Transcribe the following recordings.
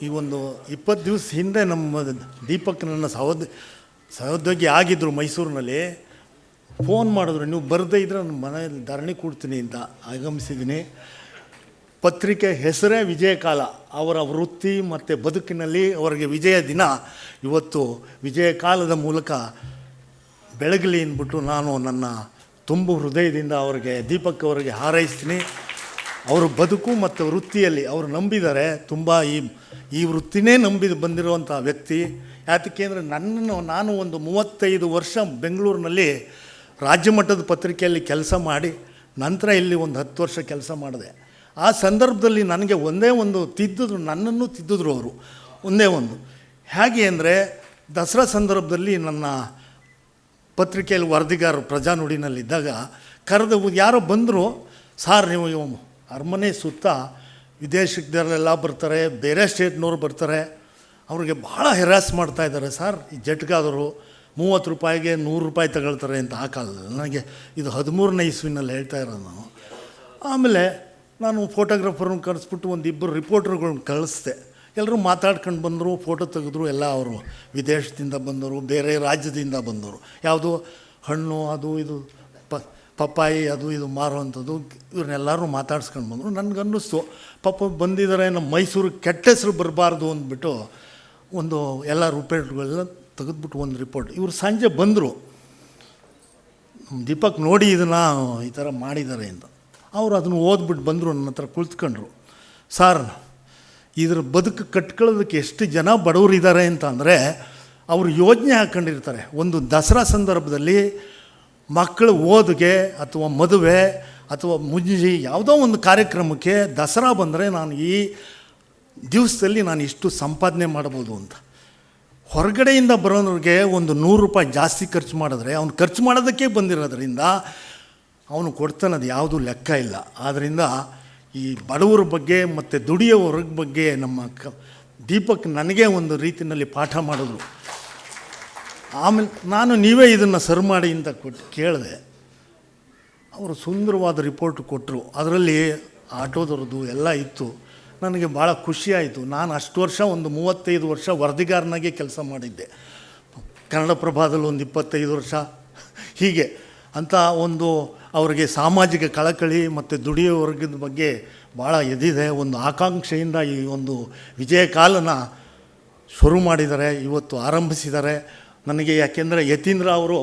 ಈ ಒಂದು 20 ದಿವಸ ಹಿಂದೆ ನಮ್ಮ ದೀಪಕ್ ನನ್ನ ಸಹೋದ್ಯೋಗಿ ಆಗಿದ್ದರು ಮೈಸೂರಿನಲ್ಲಿ. ಫೋನ್ ಮಾಡಿದ್ರು, ನೀವು ಬರದೇ ಇದ್ದರೆ ನನ್ನ ಮನೆಯಲ್ಲಿ ಧರಣಿ ಕೊಡ್ತೀನಿ ಅಂತ. ಆಗಮಿಸಿದ್ದೀನಿ. ಪತ್ರಿಕೆ ಹೆಸರೇ ವಿಜಯಕಾಲ. ಅವರ ವೃತ್ತಿ ಮತ್ತು ಬದುಕಿನಲ್ಲಿ ಅವರಿಗೆ ವಿಜಯ ದಿನ ಇವತ್ತು ವಿಜಯಕಾಲದ ಮೂಲಕ ಬೆಳಗಲಿ ಅಂದ್ಬಿಟ್ಟು ನಾನು ನನ್ನ ತುಂಬು ಹೃದಯದಿಂದ ಅವರಿಗೆ, ದೀಪಕ್ ಅವರಿಗೆ ಹಾರೈಸ್ತೀನಿ. ಅವರು ಬದುಕು ಮತ್ತು ವೃತ್ತಿಯಲ್ಲಿ ಅವರು ನಂಬಿದ್ದಾರೆ. ತುಂಬ ಈ ವೃತ್ತಿನೇ ಬಂದಿರುವಂಥ ವ್ಯಕ್ತಿ. ಯಾತಕ್ಕೆ ಅಂದರೆ ನಾನು ಒಂದು 35 ವರ್ಷ ಬೆಂಗಳೂರಿನಲ್ಲಿ ರಾಜ್ಯ ಮಟ್ಟದ ಪತ್ರಿಕೆಯಲ್ಲಿ ಕೆಲಸ ಮಾಡಿ ನಂತರ ಇಲ್ಲಿ ಒಂದು 10 ವರ್ಷ ಕೆಲಸ ಮಾಡಿದೆ. ಆ ಸಂದರ್ಭದಲ್ಲಿ ನನಗೆ ಒಂದೇ ಒಂದು ನನ್ನನ್ನು ತಿದ್ದಿದ್ರು ಅವರು. ಒಂದೇ ಒಂದು ಹೇಗೆ ಅಂದರೆ, ದಸರಾ ಸಂದರ್ಭದಲ್ಲಿ ನನ್ನ ಪತ್ರಿಕೆಯಲ್ಲಿ ವರದಿಗಾರರು ಪ್ರಜಾನುಡಿನಲ್ಲಿದ್ದಾಗ ಕರೆದು ಯಾರೋ ಬಂದರು, ಸಾರ್ ನೀವು ಅರಮನೆ ಸುತ್ತ ವಿದೇಶದಲ್ಲೆಲ್ಲ ಬರ್ತಾರೆ, ಬೇರೆ ಸ್ಟೇಟ್ನವ್ರು ಬರ್ತಾರೆ, ಅವ್ರಿಗೆ ಭಾಳ ಹೆರಾಸ್ ಮಾಡ್ತಾಯಿದ್ದಾರೆ ಸರ್. ಈ ಜಟ್ಗಾದರು 30 ರೂಪಾಯಿಗೆ 100 ರೂಪಾಯಿ ತಗೊಳ್ತಾರೆ ಅಂತ. ಆ ಕಾಲದಲ್ಲಿ ನನಗೆ ಇದು 13ನೇ ಇಸ್ವಿನಲ್ಲಿ ಹೇಳ್ತಾ ಇರೋದು ನಾನು. ಆಮೇಲೆ ನಾನು ಫೋಟೋಗ್ರಾಫರ್ನ ಕರೆಸ್ಬಿಟ್ಟು ಒಂದಿಬ್ಬರು ರಿಪೋರ್ಟ್ರುಗಳ್ನ ಕಳಿಸ್ದೆ. ಎಲ್ಲರೂ ಮಾತಾಡ್ಕೊಂಡು ಬಂದರು, ಫೋಟೋ ತೆಗೆದ್ರು. ಎಲ್ಲ ಅವರು ವಿದೇಶದಿಂದ ಬಂದವರು, ಬೇರೆ ರಾಜ್ಯದಿಂದ ಬಂದವರು. ಯಾವುದು ಹಣ್ಣು ಅದು ಇದು ಪಪ್ಪಾಯಿ ಅದು ಇದು ಮಾರುವಂಥದ್ದು, ಇವ್ರನ್ನೆಲ್ಲರೂ ಮಾತಾಡ್ಸ್ಕೊಂಡು ಬಂದರು. ನನಗನ್ನಿಸ್ತು ಪಾಪ ಬಂದಿದ್ದಾರೆ, ನಮ್ಮ ಮೈಸೂರಿಗೆ ಕೆಟ್ಟ ಹೆಸರು ಬರಬಾರ್ದು ಅಂದ್ಬಿಟ್ಟು ಒಂದು ಎಲ್ಲ ರಿಪೋರ್ಟ್ಗಳೆಲ್ಲ ತೆಗೆದ್ಬಿಟ್ಟು ಒಂದು ರಿಪೋರ್ಟ್. ಇವರು ಸಂಜೆ ಬಂದರು, ದೀಪಕ್ ನೋಡಿ ಇದನ್ನು ಈ ಥರ ಮಾಡಿದ್ದಾರೆ ಅಂತ. ಅವರು ಅದನ್ನು ಓದ್ಬಿಟ್ಟು ಬಂದರು, ನನ್ನ ಹತ್ರ ಕುಳಿತುಕೊಂಡ್ರು. ಸಾರ್, ಇದ್ರ ಬದುಕು ಕಟ್ಕೊಳ್ಳೋದಕ್ಕೆ ಎಷ್ಟು ಜನ ಬಡವರಿದ್ದಾರೆ ಅಂತ ಅಂದರೆ, ಅವರು ಯೋಜನೆ ಹಾಕ್ಕೊಂಡಿರ್ತಾರೆ. ಒಂದು ದಸರಾ ಸಂದರ್ಭದಲ್ಲಿ ಮಕ್ಕಳು ಓದಿಗೆ ಅಥವಾ ಮದುವೆ ಅಥವಾ ಮುಂಜಿ ಯಾವುದೋ ಒಂದು ಕಾರ್ಯಕ್ರಮಕ್ಕೆ ದಸರಾ ಬಂದರೆ ನಾನು ಈ ದಿವಸದಲ್ಲಿ ನಾನು ಇಷ್ಟು ಸಂಪಾದನೆ ಮಾಡ್ಬೋದು ಅಂತ. ಹೊರಗಡೆಯಿಂದ ಬರೋನಿಗೆ ಒಂದು 100 ರೂಪಾಯಿ ಜಾಸ್ತಿ ಖರ್ಚು ಮಾಡಿದ್ರೆ ಅವ್ನು ಖರ್ಚು ಮಾಡೋದಕ್ಕೆ ಬಂದಿರೋದ್ರಿಂದ ಅವನು ಕೊಡ್ತಾನದು ಯಾವುದೂ ಲೆಕ್ಕ ಇಲ್ಲ. ಆದ್ದರಿಂದ ಈ ಬಡವರ ಬಗ್ಗೆ ಮತ್ತು ದುಡಿಯೋವ್ರ ಬಗ್ಗೆ ನಮ್ಮ ದೀಪಕ್ ನನಗೆ ಒಂದು ರೀತಿಯಲ್ಲಿ ಪಾಠ ಮಾಡಿದ್ರು. ಆಮೇಲೆ ನಾನು ನೀವೇ ಇದನ್ನು ಸರಿ ಮಾಡಿ ಅಂತ ಕೇಳಿದೆ. ಅವರು ಸುಂದರವಾದ ರಿಪೋರ್ಟ್ ಕೊಟ್ಟರು. ಅದರಲ್ಲಿ ಆಟೋದವ್ರದ್ದು ಎಲ್ಲ ಇತ್ತು. ನನಗೆ ಭಾಳ ಖುಷಿಯಾಯಿತು. ನಾನು ಅಷ್ಟು ವರ್ಷ ಒಂದು 35 ವರ್ಷ ವರದಿಗಾರನಾಗೆ ಕೆಲಸ ಮಾಡಿದ್ದೆ. ಕನ್ನಡಪ್ರಭದಲ್ಲಿ ಒಂದು 25 ವರ್ಷ ಹೀಗೆ ಅಂತ ಒಂದು ಅವರಿಗೆ ಸಾಮಾಜಿಕ ಕಳಕಳಿ ಮತ್ತು ದುಡಿಯೋ ವರ್ಗದ ಬಗ್ಗೆ ಭಾಳ ಎದಿದೆ. ಒಂದು ಆಕಾಂಕ್ಷೆಯಿಂದ ಈ ಒಂದು ವಿಜಯ ಕಾಲನ ಶುರು ಮಾಡಿದ್ದಾರೆ, ಇವತ್ತು ಆರಂಭಿಸಿದ್ದಾರೆ. ನನಗೆ ಯಾಕೆಂದರೆ ಯತೀಂದ್ರ ಅವರು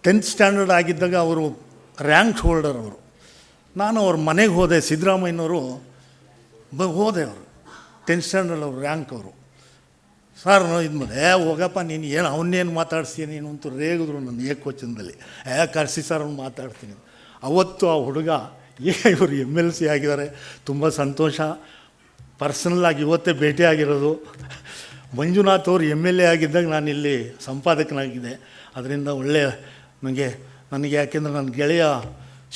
10th ಸ್ಟ್ಯಾಂಡರ್ಡ್ ಆಗಿದ್ದಾಗ ಅವರು ರ್ಯಾಂಕ್ ಹೋಲ್ಡರ್ ಅವರು. ನಾನು ಅವ್ರ ಮನೆಗೆ ಹೋದೆ, ಸಿದ್ದರಾಮಯ್ಯನವರು ಹೋದೆ. ಅವರು 10th ಸ್ಟ್ಯಾಂಡರ್ಡ್ ಅವರು ರ್ಯಾಂಕ್ ಅವರು. ಸರ್ ಇದು ಮೇಲೆ ಹೋಗಪ್ಪ ನೀನು ಏನು ಅವನ್ನೇನು ಮಾತಾಡ್ಸ್ತೀನಿ ನೀನು ಅಂತೂ ರೇಗಿದ್ರು ನನ್ನ ಏಕವಚನದಲ್ಲಿ. ಕರೆಸಿ ಸರ್ ಅವ್ನು ಮಾತಾಡ್ತೀನಿ. ಅವತ್ತು ಆ ಹುಡುಗ ಇವರು MLC ಆಗಿದ್ದಾರೆ. ತುಂಬ ಸಂತೋಷ. ಪರ್ಸನಲ್ಲಾಗಿ ಇವತ್ತೇ ಭೇಟಿಯಾಗಿರೋದು. ಮಂಜುನಾಥ್ ಅವರು MLA ಆಗಿದ್ದಾಗ ನಾನು ಇಲ್ಲಿ ಸಂಪಾದಕನಾಗಿದ್ದೆ. ಅದರಿಂದ ಒಳ್ಳೆಯ ನನಗೆ ಯಾಕೆಂದರೆ ನನ್ನ ಗೆಳೆಯ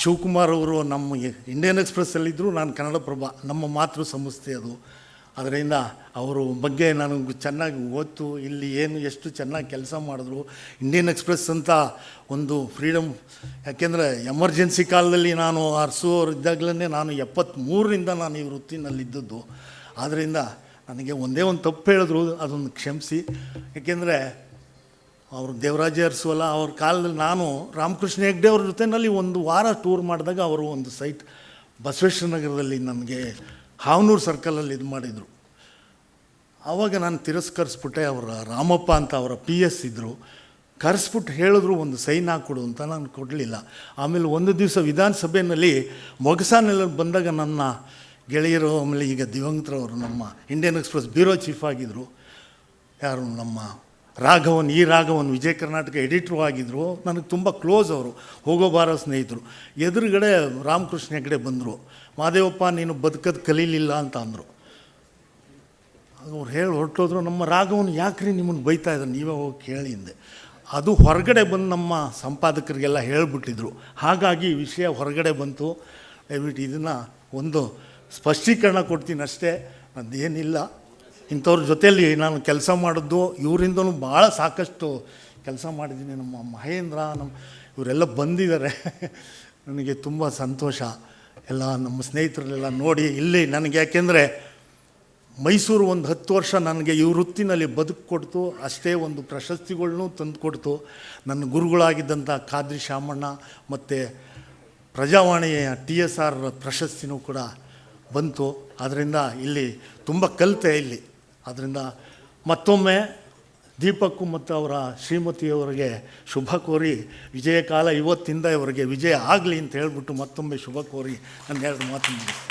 ಶಿವಕುಮಾರ್ ಅವರು ನಮ್ಮ ಇಂಡಿಯನ್ ಎಕ್ಸ್ಪ್ರೆಸ್ಸಲ್ಲಿದ್ದರು, ನಾನು ಕನ್ನಡಪ್ರಭ, ನಮ್ಮ ಮಾತೃ ಸಂಸ್ಥೆ ಅದು. ಅದರಿಂದ ಅವರು ಬಗ್ಗೆ ನನಗೆ ಚೆನ್ನಾಗಿ ಗೊತ್ತು. ಇಲ್ಲಿ ಏನು ಎಷ್ಟು ಚೆನ್ನಾಗಿ ಕೆಲಸ ಮಾಡಿದ್ರು. ಇಂಡಿಯನ್ ಎಕ್ಸ್ಪ್ರೆಸ್ ಅಂತ ಒಂದು ಫ್ರೀಡಮ್, ಯಾಕೆಂದರೆ ಎಮರ್ಜೆನ್ಸಿ ಕಾಲದಲ್ಲಿ ನಾನು ಅರಸುವವರು ಇದ್ದಾಗಲೇ ನಾನು 73ರಿಂದ ನಾನು ಈ ವೃತ್ತಿನಲ್ಲಿದ್ದದ್ದು. ಆದ್ದರಿಂದ ನನಗೆ ಒಂದೇ ಒಂದು ತಪ್ಪು ಹೇಳಿದ್ರು, ಅದೊಂದು ಕ್ಷಮಿಸಿ. ಏಕೆಂದರೆ ಅವರು ದೇವರಾಜ ಅರಸುವಲ್ಲ ಅವ್ರ ಕಾಲದಲ್ಲಿ ನಾನು ರಾಮಕೃಷ್ಣ ಹೆಗ್ಡೆ ಅವ್ರ ಜೊತೆಯಲ್ಲಿ ಒಂದು ವಾರ ಟೂರ್ ಮಾಡಿದಾಗ ಅವರು ಒಂದು ಸೈಟ್ ಬಸವೇಶ್ವರ ನಗರದಲ್ಲಿ ನನಗೆ ಹಾವನೂರು ಸರ್ಕಲಲ್ಲಿ ಇದು ಮಾಡಿದರು. ಆವಾಗ ನಾನು ತಿರಸ್ಕರಿಸ್ಬಿಟ್ಟೆ. ಅವರ ರಾಮಪ್ಪ ಅಂತ ಅವರ PS ಇದ್ದರು, ಕರೆಸ್ಬಿಟ್ಟು ಹೇಳಿದ್ರು ಒಂದು ಸೈನ್ ಹಾಕ್ಕೊಡು ಅಂತ. ನಾನು ಕೊಡಲಿಲ್ಲ. ಆಮೇಲೆ ಒಂದು ದಿವಸ ವಿಧಾನಸಭೆಯಲ್ಲಿ ಮೊಗಸಾನೆಲ್ಲ ಬಂದಾಗ ನನ್ನ ಗೆಳೆಯರು, ಆಮೇಲೆ ಈಗ ದಿವಂಗತರವರು ನಮ್ಮ ಇಂಡಿಯನ್ ಎಕ್ಸ್ಪ್ರೆಸ್ ಬ್ಯೂರೋ ಚೀಫ್ ಆಗಿದ್ದರು, ಯಾರು ನಮ್ಮ ರಾಘವನ್ ವಿಜಯ ಕರ್ನಾಟಕ ಎಡಿಟ್ರು ಆಗಿದ್ದರು. ನನಗೆ ತುಂಬ ಕ್ಲೋಸ್ ಅವರು, ಹೋಗೋ ಬಾರೋ ಸ್ನೇಹಿತರು. ಎದುರುಗಡೆ ರಾಮಕೃಷ್ಣ ಹೆಗ್ಡೆ ಬಂದರು. ಮಾದೇವಪ್ಪ ನೀನು ಬದುಕೋದು ಕಲೀಲಿಲ್ಲ ಅಂತ ಅಂದರು. ಅವ್ರು ಹೇಳಿ ಹೊರಟೋದ್ರು. ನಮ್ಮ ರಾಘವನ್ ಯಾಕ್ರಿ ನಿಮ್ಮನ್ನು ಬೈತಾ ಇದ್ದಾರೆ, ನೀವೇ ಹೋಗಿ ಕೇಳಿ ಹಿಂದೆ. ಅದು ಹೊರಗಡೆ ಬಂದು ನಮ್ಮ ಸಂಪಾದಕರಿಗೆಲ್ಲ ಹೇಳಿಬಿಟ್ಟಿದ್ರು. ಹಾಗಾಗಿ ವಿಷಯ ಹೊರಗಡೆ ಬಂತು. ದಯವಿಟ್ಟು ಇದನ್ನು ಒಂದು ಸ್ಪಷ್ಟೀಕರಣ ಕೊಡ್ತೀನಿ ಅಷ್ಟೇ, ಅದೇನಿಲ್ಲ. ಇಂಥವ್ರ ಜೊತೆಯಲ್ಲಿ ನಾನು ಕೆಲಸ ಮಾಡಿದ್ದು ಇವರಿಂದನೂ ಭಾಳ ಸಾಕಷ್ಟು ಕೆಲಸ ಮಾಡಿದ್ದೀನಿ. ನಮ್ಮ ಮಹೇಂದ್ರ ಇವರೆಲ್ಲ ಬಂದಿದ್ದಾರೆ. ನನಗೆ ತುಂಬ ಸಂತೋಷ. ಎಲ್ಲ ನಮ್ಮ ಸ್ನೇಹಿತರಲ್ಲೆಲ್ಲ ನೋಡಿ ಇಲ್ಲಿ ನನಗೆ, ಯಾಕೆಂದರೆ ಮೈಸೂರು ಒಂದು 10 ವರ್ಷ ನನಗೆ ಈ ವೃತ್ತಿನಲ್ಲಿ ಬದುಕು ಕೊಡ್ತು, ಅಷ್ಟೇ ಒಂದು ಪ್ರಶಸ್ತಿಗಳ್ನೂ ತಂದು ಕೊಡ್ತು. ನನ್ನ ಗುರುಗಳಾಗಿದ್ದಂಥ ಖಾದ್ರಿ ಶಾಮಣ್ಣ ಮತ್ತು ಪ್ರಜಾವಾಣಿಯ TSR ಪ್ರಶಸ್ತಿನೂ ಕೂಡ ಬಂತು. ಅದರಿಂದ ಇಲ್ಲಿ ತುಂಬ ಕಲಿತೆ ಇಲ್ಲಿ. ಅದರಿಂದ ಮತ್ತೊಮ್ಮೆ ದೀಪಕ್ಕು ಮತ್ತು ಅವರ ಶ್ರೀಮತಿಯವರಿಗೆ ಶುಭ ಕೋರಿ, ವಿಜಯ ಕಾಲ ಇವತ್ತಿಂದ ಇವರಿಗೆ ವಿಜಯ ಆಗಲಿ ಅಂತ ಹೇಳ್ಬಿಟ್ಟು ಮತ್ತೊಮ್ಮೆ ಶುಭ ಕೋರಿ ನನ್ನ 2 ಮಾತು ಮುಗಿಸ್ತೀನಿ.